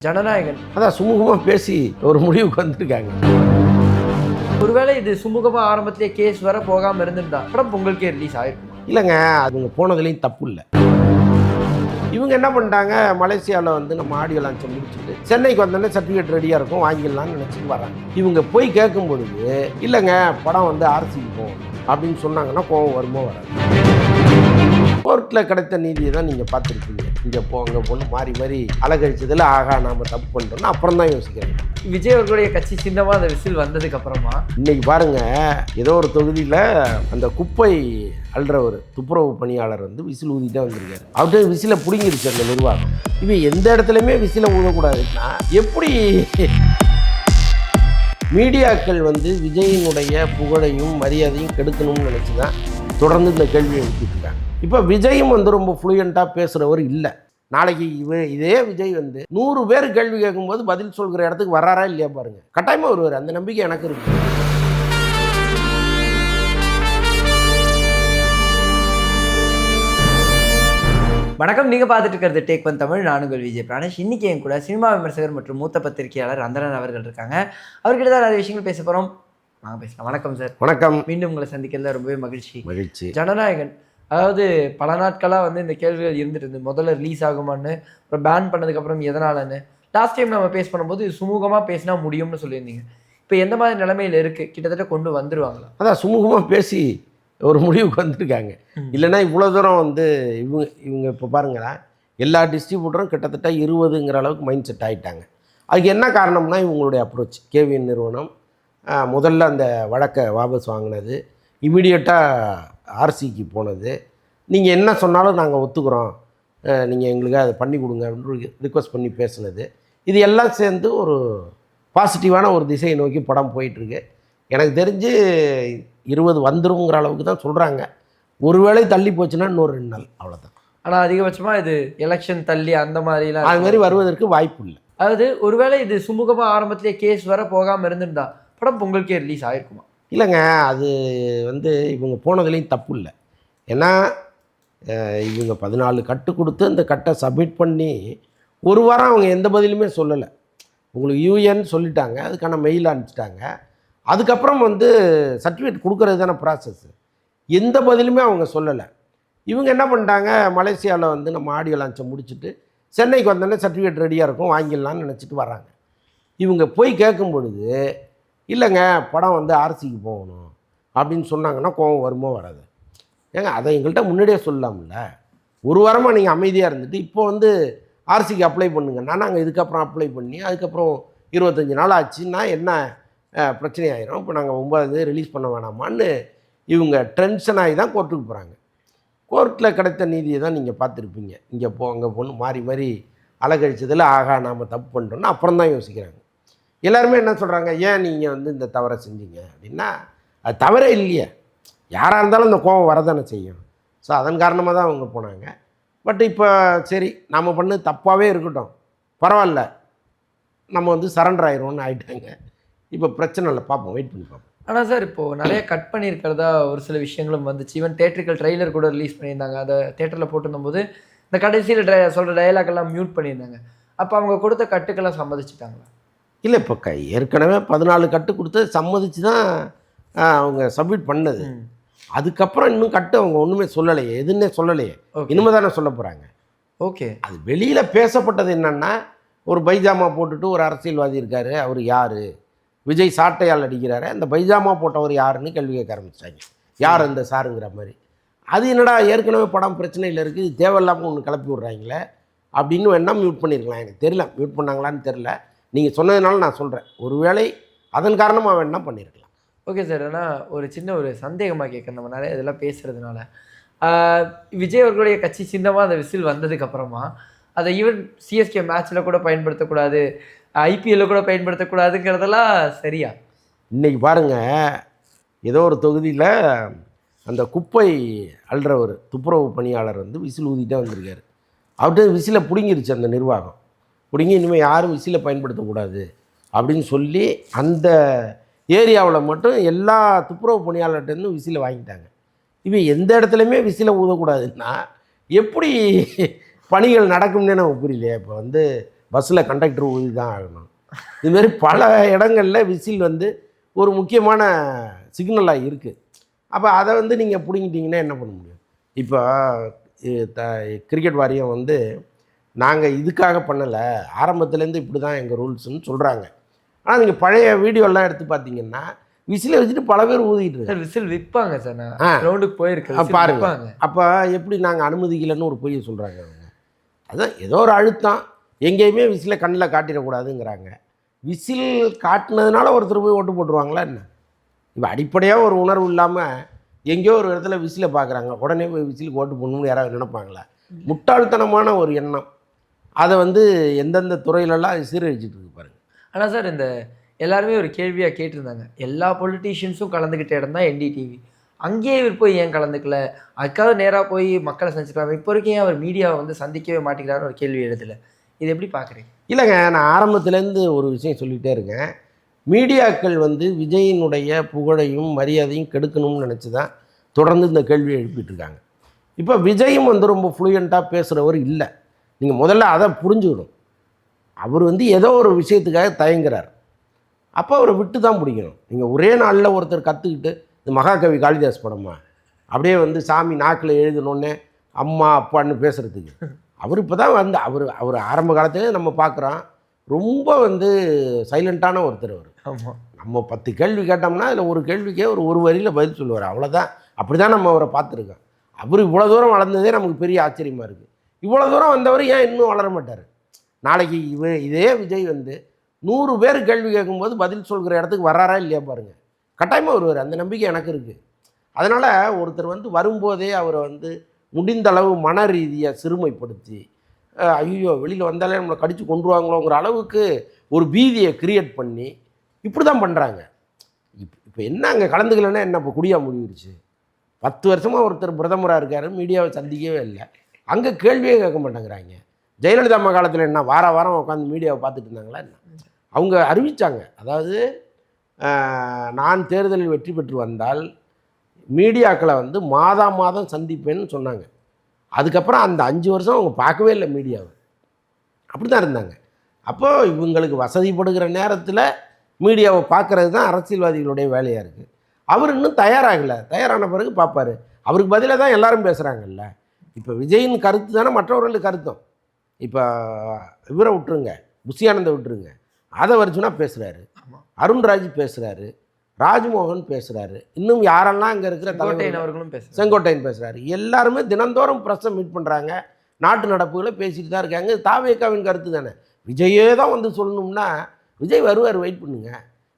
ஜனநாயகன் அதான் சுமூகமாக பேசி ஒரு முடிவுக்கு வந்திருக்காங்க. ஒருவேளை இது சுமூகமாக ஆரம்பத்திலே கேஸ் வர போகாமல் இருந்திருந்தா படம் பொங்கலுக்கே ரிலீஸ் ஆயிருக்கும். இல்லைங்க, அவங்க போனதுலேயும் தப்பு இல்லை. இவங்க என்ன பண்ணிட்டாங்க, மலேசியாவில் வந்து நம்ம ஆடியோ லான்ச்சை முடிச்சுட்டு சென்னைக்கு வந்தோடனே சர்டிஃபிகேட் ரெடியாக இருக்கும் வாங்கிடலாம்னு நினச்சிட்டு வராங்க. இவங்க போய் கேட்கும் பொழுது இல்லைங்க படம் வந்து ஆர்சிக்கு போகும் அப்படின்னு சொன்னாங்கன்னா கோவம் வருமோ வராது. கோர்ட்டில் கிடைத்த நீதியை தான் நீங்கள் பார்த்துருப்பீங்க. இங்கே போங்க பொண்ணு மாறி மாறி அலகழிச்சதில் ஆகா நாம் தப்பு பண்ணுறோன்னா அப்புறம் தான் யோசிக்கிறேன். விஜய் அவர்களுடைய கட்சி சின்னமாக அந்த விசில் வந்ததுக்கு அப்புறமா இன்னைக்கு பாருங்க, ஏதோ ஒரு தொகுதியில் அந்த குப்பை அல்றவர் துப்புரவு பணியாளர் வந்து விசில் ஊதிட்டே வந்திருக்காரு. அவர்கிட்ட விசிலை பிடுங்கிருச்சு அந்த நிர்வாகம். இவன் எந்த இடத்துலையுமே விசிலை ஊதக்கூடாதுன்னா எப்படி? மீடியாக்கள் வந்து விஜயினுடைய புகழையும் மரியாதையும் கெடுக்கணும்னு நினச்சி தான் தொடர்ந்து இந்த கேள்வியை எழுப்பிட்டு இருக்காங்க. இப்போ விஜயும் வந்து ரொம்ப ஃப்ளூயண்ட்டாக பேசுகிறவர் இல்லை. நாளைக்கு இதே விஜய் வந்து 100 பேர் கேள்வி கேட்கும்போது பதில் சொல்கிற இடத்துக்கு வராரா இல்லையா பாருங்கள். கட்டாயமாக வருவார், அந்த நம்பிக்கை எனக்கு இருக்கு. வணக்கம், நீங்கள் பார்த்துட்டு இருக்கிறது டேக் ஒன் தமிழ். நானுங்கள் விஜய் பிராணேஷ். இன்றைக்கி என் கூட சினிமா விமர்சகர் மற்றும் மூத்த பத்திரிகையாளர் அந்தரன் அவர்கள் இருக்காங்க. அவர்கிட்ட தான் நிறைய விஷயங்கள் பேச போகிறோம். நாங்கள் பேசலாம். வணக்கம் சார். வணக்கம். மீண்டும் உங்களை சந்திக்கிறதுல ரொம்பவே மகிழ்ச்சி. ஜனநாயகன், அதாவது பல நாட்களாக வந்து இந்த கேள்விகள் இருந்துட்டு இருந்து முதல்ல ரிலீஸ் ஆகுமான்னு, அப்புறம் பேன் பண்ணதுக்கப்புறம் எதனாலன்னு லாஸ்ட் டைம் நம்ம பேஸ் பண்ணும்போது சுமூகமாக பேசினா முடியும்னு சொல்லியிருந்தீங்க. இப்போ எந்த மாதிரி நிலைமையில் இருக்குது? கிட்டத்தட்ட கொண்டு வந்துடுவாங்களா? அதான் சுமூகமாக பேசி ஒரு முடிவுக்கு வந்திருக்காங்க. இல்லைன்னா இவ்வளோ தூரம் வந்து இவங்க இப்போ பாருங்களேன், எல்லா டிஸ்ட்ரிபியூட்டரும் கிட்டத்தட்ட 20ங்கிற அளவுக்கு மைண்ட் செட் ஆகிட்டாங்க. அதுக்கு என்ன காரணம்னா இவங்களுடைய அப்ரோச். கேவிஎன் நிறுவனம் முதல்ல அந்த வழக்கை வாபஸ் வாங்கினது, இமீடியட்டாக ஆர்சிக்கு போனது, நீங்கள் என்ன சொன்னாலும் நாங்கள் ஒத்துக்கிறோம், நீங்கள் எங்களுக்கு அதை பண்ணி கொடுங்க அப்படின்னு ரிக்வஸ்ட் பண்ணி பேசுனது, இது எல்லாம் சேர்ந்து ஒரு பாசிட்டிவான ஒரு திசையை நோக்கி படம் போயிட்டுருக்கு. எனக்கு தெரிஞ்சு 20 வந்துருங்கிற அளவுக்கு தான் சொல்கிறாங்க. ஒருவேளை தள்ளி போச்சுன்னா இன்னொரு 2 நாள், அவ்வளோதான். ஆனால் அதிகபட்சமாக இது எலெக்ஷன் தள்ளி அந்த மாதிரிலாம் அது மாதிரி வருவதற்கு வாய்ப்பு இல்லை. அதாவது ஒருவேளை இது சுமூகமாக ஆரம்பத்திலே கேஸ் வர போகாமல் இருந்திருந்தா படம் பொங்கலுக்கே ரிலீஸ் ஆகிருக்குமா? இல்லைங்க, அது வந்து இவங்க போனதுலேயும் தப்பு இல்லை. ஏன்னா இவங்க 14 கட்டு கொடுத்து அந்த கட்டை சப்மிட் பண்ணி ஒரு வாரம் அவங்க எந்த பதிலுமே சொல்லலை. உங்களுக்கு யூஎன் சொல்லிட்டாங்க, அதுக்கான மெயில் அனுப்பிச்சிட்டாங்க. அதுக்கப்புறம் வந்து சர்டிஃபிகேட் கொடுக்கறது தானே ப்ராசஸ். எந்த பதிலுமே அவங்க சொல்லலை. இவங்க என்ன பண்ணிட்டாங்க, மலேசியாவில் வந்து நம்ம ஆடியோ லான்ச்சை முடிச்சுட்டு சென்னைக்கு வந்தோடனே சர்டிஃபிகேட் ரெடியாக இருக்கும் வாங்கிடலான்னு நினச்சிட்டு வராங்க. இவங்க போய் கேட்கும் பொழுது இல்லைங்க படம் வந்து ஆர்சிக்கு போகணும் அப்படின்னு சொன்னாங்கன்னா கோவம் வருமோ வராது. ஏங்க அதை எங்கள்கிட்ட முன்னாடியே சொல்லலாம்ல. ஒரு வாரமாக நீங்கள் அமைதியாக இருந்துட்டு இப்போ வந்து ஆர்சிக்கு அப்ளை பண்ணுங்கன்னா நாங்கள் இதுக்கப்புறம் அப்ளை பண்ணி அதுக்கப்புறம் 25 நாள் ஆச்சுன்னா என்ன பிரச்சனை ஆயிரும். இப்போ நாங்கள் 9 ரிலீஸ் பண்ண வேணாமான்னு இவங்க டென்ஷன் ஆகி தான் கோர்ட்டுக்கு போகிறாங்க. கோர்ட்டில் கிடைத்த நீதியை தான் நீங்கள் பார்த்துருப்பீங்க. இங்கே அங்கே பொண்ணு மாறி மாறி அலகழிச்சதில் ஆகா நாம் தப்பு பண்ணுறோன்னா அப்புறம் தான் யோசிக்கிறாங்க. எல்லாருமே என்ன சொல்கிறாங்க, ஏன் நீங்கள் வந்து இந்த தவறை செஞ்சீங்க அப்படின்னா அது தவறே இல்லையே, யாராக இருந்தாலும் இந்த கோபம் வரதானே செய்யும். ஸோ அதன் காரணமாக தான் அவங்க போனாங்க. பட் இப்போ சரி நம்ம பண்ணு தப்பாகவே இருக்கட்டும், பரவாயில்ல, நம்ம வந்து சரண்டர் ஆயிடுவோம்னு ஆகிட்டாங்க. இப்போ பிரச்சனை இல்லை, பார்ப்போம், வெயிட் பண்ணி பார்ப்போம். ஆனால் சார் இப்போது நிறைய கட் பண்ணியிருக்கிறதா ஒரு சில விஷயங்களும் வந்துச்சு. ஈவன் தேட்டரிக்கல் ட்ரெய்லர் கூட ரிலீஸ் பண்ணியிருந்தாங்க. அதை தேட்டரில் போட்டிருந்தபோது இந்த கடைசியில் சொல்கிற டயலாக்கெல்லாம் மியூட் பண்ணியிருந்தாங்க. அப்போ அவங்க கொடுத்த கட்டுக்கெல்லாம் சம்மதிச்சிட்டாங்களா? இல்லை, இப்போ ஏற்கனவே 14 கட்டு கொடுத்து சம்மதிச்சு தான் அவங்க சப்மிட் பண்ணது. அதுக்கப்புறம் இன்னும் கட்டு அவங்க ஒன்றுமே சொல்லலையே, எதுன்னே சொல்லலையே, இனிமே தானே சொல்ல போகிறாங்க. ஓகே, அது வெளியில் பேசப்பட்டது என்னென்னா, ஒரு பைஜாமா போட்டுட்டு ஒரு அரசியல்வாதி இருக்கார், அவர் யார், விஜய் சாட்டையால் அடிக்கிறாரு, அந்த பைஜாமா போட்டவர் யாருன்னு கேள்வி கேட்க ஆரம்பிச்சிட்டாங்க. யார் அந்த சாருங்கிற மாதிரி. அது என்னடா ஏற்கனவே படம் பிரச்சனையில் இருக்குது, இது தேவையில்லாமல் ஒன்று கிளப்பி விட்றாங்களே அப்படின்னு வேணா மியூட் பண்ணியிருக்கலாம். எனக்கு தெரியல, மியூட் பண்ணாங்களான்னு தெரில. நீங்கள் சொன்னதுனால நான் சொல்கிறேன், ஒருவேளை அதன் காரணமாக வேணா பண்ணியிருக்கலாம். ஓகே சார், ஆனால் ஒரு சின்ன ஒரு சந்தேகமாக கேட்குறேன். நம்ம நிறைய இதெல்லாம் பேசுகிறதுனால விஜய் அவர்களுடைய கட்சி சின்னமாக அந்த விசில் வந்ததுக்கப்புறமா அதை ஈவன் சிஎஸ்கே மேட்ச்சில் கூட பயன்படுத்தக்கூடாது, ஐபிஎல்லில் கூட பயன்படுத்தக்கூடாதுங்கிறதெல்லாம் சரியா? இன்றைக்கி பாருங்கள், ஏதோ ஒரு தொகுதியில் அந்த குப்பை அல்றவர் துப்புரவு பணியாளர் வந்து விசில் ஊதிட்டே வந்திருக்காரு. அவர்கிட்ட விசிலை பிடுங்கிருச்சு அந்த நிர்வாகம். பிடிங்கி இனிமேல் யாரும் விசிலை பயன்படுத்தக்கூடாது அப்படின்னு சொல்லி அந்த ஏரியாவில் மட்டும் எல்லா துப்புரவு பணியாளர்கிட்டேருந்து விசிலை வாங்கிட்டாங்க. இவன் எந்த இடத்துலையுமே விசிலை ஊதக்கூடாதுன்னா எப்படி பணிகள் நடக்கும்னே நமக்கு புரியலையே. இப்போ வந்து பஸ்ஸில் கண்டக்டர் ஊதி தான் ஆகணும். இதுமாரி பல இடங்களில் விசில் வந்து ஒரு முக்கியமான சிக்னலாக இருக்குது. அப்போ அதை வந்து நீங்கள் பிடிங்கிட்டிங்கன்னா என்ன பண்ண முடியும்? இப்போ கிரிக்கெட் வாரியம் வந்து நாங்கள் இதுக்காக பண்ணலை, ஆரம்பத்துலேருந்து இப்படி தான் எங்கள் ரூல்ஸ்ன்னு சொல்கிறாங்க. ஆனால் நீங்கள் பழைய வீடியோலாம் எடுத்து பார்த்தீங்கன்னா விசிலை வச்சுட்டு பல பேர் ஊதிட்டு சார் விசில் விற்பாங்க சார். நான் கிரவுண்டுக்கு போயிருக்கேன் பாருங்க. அப்போ எப்படி நாங்கள் அனுமதிக்கலைன்னு ஒரு பொய்யை சொல்கிறாங்க அவங்க. அதுதான் ஏதோ ஒரு அழுத்தம், எங்கேயுமே விசிலை கண்ணில் காட்டிடக்கூடாதுங்கிறாங்க. விசில் காட்டினதுனால ஒருத்தர் போய் ஓட்டு போட்டுருவாங்களா என்ன? இப்போ அடிப்படையாக ஒரு உணர்வு இல்லாமல் எங்கேயோ ஒரு இடத்துல விசிலை பார்க்குறாங்க, உடனே போய் விசிலுக்கு ஓட்டு போடணும்னு யாராவது நினைப்பாங்களா? முட்டாள்தனமான ஒரு எண்ணம். அதை வந்து எந்தெந்த துறையிலலாம் சீரழிச்சிட்டு இருக்கு பாருங்க. ஆனால் சார் இந்த எல்லாருமே ஒரு கேள்வியாக கேட்டிருந்தாங்க, எல்லா பொலிட்டீஷியன்ஸும் கலந்துக்கிட்ட இடம் தான் NDTV, அங்கேயே இவர் போய் ஏன் கலந்துக்கல, அதுக்காக நேராக போய் மக்களை சந்திச்சிருக்காங்க, இப்போ வரைக்கும் ஏன் அவர் மீடியாவை வந்து சந்திக்கவே மாட்டேங்கிறாருன்னு ஒரு கேள்வி எழுதலை. இது எப்படி பார்க்குறீங்க? இல்லைங்க, நான் ஆரம்பத்துலேருந்து ஒரு விஷயம் சொல்லிகிட்டே இருக்கேன். மீடியாக்கள் வந்து விஜயினுடைய புகழையும் மரியாதையும் கெடுக்கணும்னு நினச்சி தான் தொடர்ந்து இந்த கேள்வியை எழுப்பிட்டு இருக்காங்க. இப்போ விஜயும் வந்து ரொம்ப ஃப்ளூயண்ட்டாக பேசுகிறவர் இல்லை. நீங்கள் முதல்ல அதை புரிஞ்சுக்கணும். அவர் வந்து ஏதோ ஒரு விஷயத்துக்காக தயங்குறார். அப்போ அவரை விட்டு தான் பிடிக்கணும். நீங்கள் ஒரே நாளில் ஒருத்தர் கற்றுக்கிட்டு, இந்த மகாகவி காளிதாஸ் படமா அப்படியே வந்து சாமி நாக்கில் எழுதணுன்னே அம்மா அப்பான்னு பேசுகிறதுக்கு, அவர் இப்போ தான் வந்து அவர் ஆரம்ப காலத்துலேயே நம்ம பார்க்குறோம், ரொம்ப வந்து சைலண்ட்டான ஒருத்தர் அவர். ஆமாம், நம்ம 10 கேள்வி கேட்டோம்னா அதில் ஒரு கேள்விக்கே ஒரு வரியில் பதில் சொல்லுவார், அவ்வளோதான். அப்படி தான் நம்ம அவரை பார்த்துருக்கோம். அவர் இவ்வளோ தூரம் வளர்ந்ததே நமக்கு பெரிய ஆச்சரியமாக இருக்குது. இவ்வளோ தூரம் வந்தவர் ஏன் இன்னும் வளர மாட்டார்? நாளைக்கு இதே விஜய் வந்து 100 பேர் கேள்வி கேட்கும்போது பதில் சொல்கிற இடத்துக்கு வர்றாரா இல்லையா பாருங்கள். கட்டாயமாக வருவார், அந்த நம்பிக்கை எனக்கு இருக்குது. அதனால் ஒருத்தர் வந்து வரும்போதே அவரை வந்து முடிந்த அளவு மன ரீதியாக சிறுமைப்படுத்தி, ஐயோ வெளியில் வந்தாலே நம்மளை கடித்து கொண்டுருவாங்களோங்கிற அளவுக்கு ஒரு பீதியை கிரியேட் பண்ணி இப்படி தான் பண்ணுறாங்க. இப்போ என்ன அங்கே கலந்துக்கலைன்னா என்ன, இப்போ குடியா முடிவிடுச்சு? 10 வருஷமாக ஒருத்தர் பிரதமராக இருக்கார், மீடியாவை சந்திக்கவே இல்லை, அங்கே கேள்வியே கேட்க மாட்டேங்கிறாங்க. ஜெயலலிதா அம்மா காலத்தில் என்ன வாரம் உட்காந்து மீடியாவை பார்த்துட்டு இருந்தாங்களா என்ன? அவங்க அறிவித்தாங்க, அதாவது நான் தேர்தலில் வெற்றி பெற்று வந்தால் மீடியாக்களை வந்து மாதம் சந்திப்பேன்னு சொன்னாங்க. அதுக்கப்புறம் அந்த 5 வருஷம் அவங்க பார்க்கவே இல்லை மீடியாவை, அப்படி தான் இருந்தாங்க. அப்போது இவங்களுக்கு வசதிப்படுகிற நேரத்தில் மீடியாவை பார்க்குறது தான் அரசியல்வாதிகளுடைய வேலையாக இருக்குது. அவர் இன்னும் தயாராகலை, தயாரான பிறகு பார்ப்பார். அவருக்கு பதிலாக தான் எல்லாரும் பேசுகிறாங்கல்ல. இப்போ விஜயின் கருத்து தானே மற்றவர்களுக்கு கருத்தும். இப்போ இவரை விட்டுருங்க, புஷியானந்தை விட்டுருங்க, அதை வரைச்சுனா பேசுகிறாரு, அருண்ராஜ் பேசுகிறாரு, ராஜ்மோகன் பேசுகிறாரு, இன்னும் யாரெல்லாம் இங்கே இருக்கிற அவர்களும் செங்கோட்டையன் பேசுகிறாரு. எல்லாருமே தினந்தோறும் ப்ரெஸ்ஸை மீட் பண்ணுறாங்க, நாட்டு நடப்புகளை பேசிட்டு தான் இருக்காங்க. தாவேக்காவின் கருத்து தானே. விஜயே தான் வந்து சொல்லணும்னா விஜய் வருவார், வெயிட் பண்ணுங்க.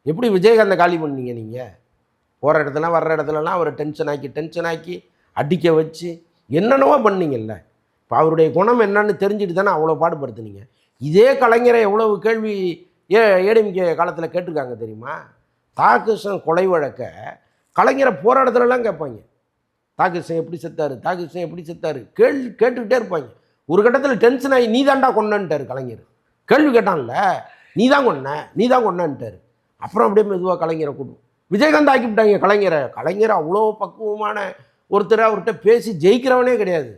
எப்படி விஜயகாந்தை காலி பண்ணீங்க நீங்கள்? போகிற இடத்துல வர்ற இடத்துலலாம் அவரை டென்ஷன் ஆக்கி அடிக்க வச்சு என்னென்னவோ பண்ணீங்கல்ல. இப்போ அவருடைய குணம் என்னன்னு தெரிஞ்சுட்டு தானே அவ்வளோ பாடுபடுத்துனீங்க. இதே கலைஞரை எவ்வளவு கேள்வி ஏடிஎம்கே காலத்தில் கேட்டிருக்காங்க தெரியுமா? தாகிருஷ்ணன் கொலை வழக்க கலைஞரை போராட்டத்துலலாம் கேட்பாங்க, தாகிருஷ்ணன் எப்படி செத்தாரு கேட்டுக்கிட்டே இருப்பாங்க. ஒரு கட்டத்தில் டென்ஷன் ஆகி நீ தாண்டா கொண்டன்ட்டார் கலைஞர். கேள்வி கேட்டான்ல, நீ தான் கொண்டான்ட்டார். அப்புறம் அப்படியே மெதுவாக கலைஞரை கூட்டும் விஜயகாந்த் ஆக்கிவிட்டாங்க கலைஞரை அவ்வளோ பக்குவமான ஒருத்தர், அவர்கிட்ட பேசி ஜெயிக்கிறவனே கிடையாது.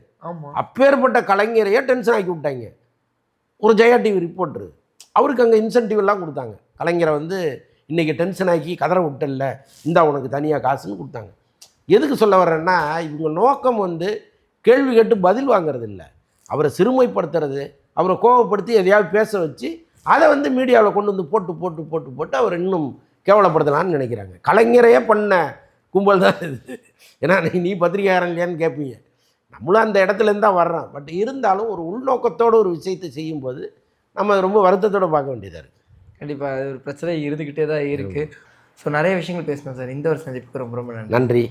அப்பேற்பட்ட கலைஞரையே டென்ஷன் ஆக்கி விட்டாங்க. ஒரு ஜெயா டிவி ரிப்போர்ட்ரு, அவருக்கு அங்கே இன்சென்டிவ் எல்லாம் கொடுத்தாங்க. கலைஞரை வந்து இன்றைக்கி டென்ஷன் ஆக்கி கதற விட்டல, இந்தா உனக்கு தனியாக காசுன்னு கொடுத்தாங்க. எதுக்கு சொல்ல வர்றேன்னா, இவங்க நோக்கம் வந்து கேள்வி கேட்டு பதில் வாங்கிறது இல்லை, அவரை சிறுமைப்படுத்துறது, அவரை கோவப்படுத்தி எதையாவது பேச வச்சு அதை வந்து மீடியாவில் கொண்டு வந்து போட்டு அவர் இன்னும் கேவலப்படுத்தலான்னு நினைக்கிறாங்க. கலைஞரையே பண்ண கும்பல் தான் இது. ஏன்னா நீ பத்திரிகையாளன் இல்லையான்னு கேட்பீங்க. நம்மளும் அந்த இடத்துலேருந்து தான் வர்றோம். பட் இருந்தாலும் ஒரு உள்நோக்கத்தோடு ஒரு விஷயத்தை செய்யும்போது நம்ம ரொம்ப வருத்தத்தோடு பார்க்க வேண்டியதாக இருக்குது. கண்டிப்பாக அது ஒரு பிரச்சனை இருந்துக்கிட்டே தான் இருக்குது. ஸோ நிறைய விஷயங்கள் பேசணும் சார். இந்த ஒரு சந்திப்புக்கு ரொம்ப ரொம்ப நன்றி.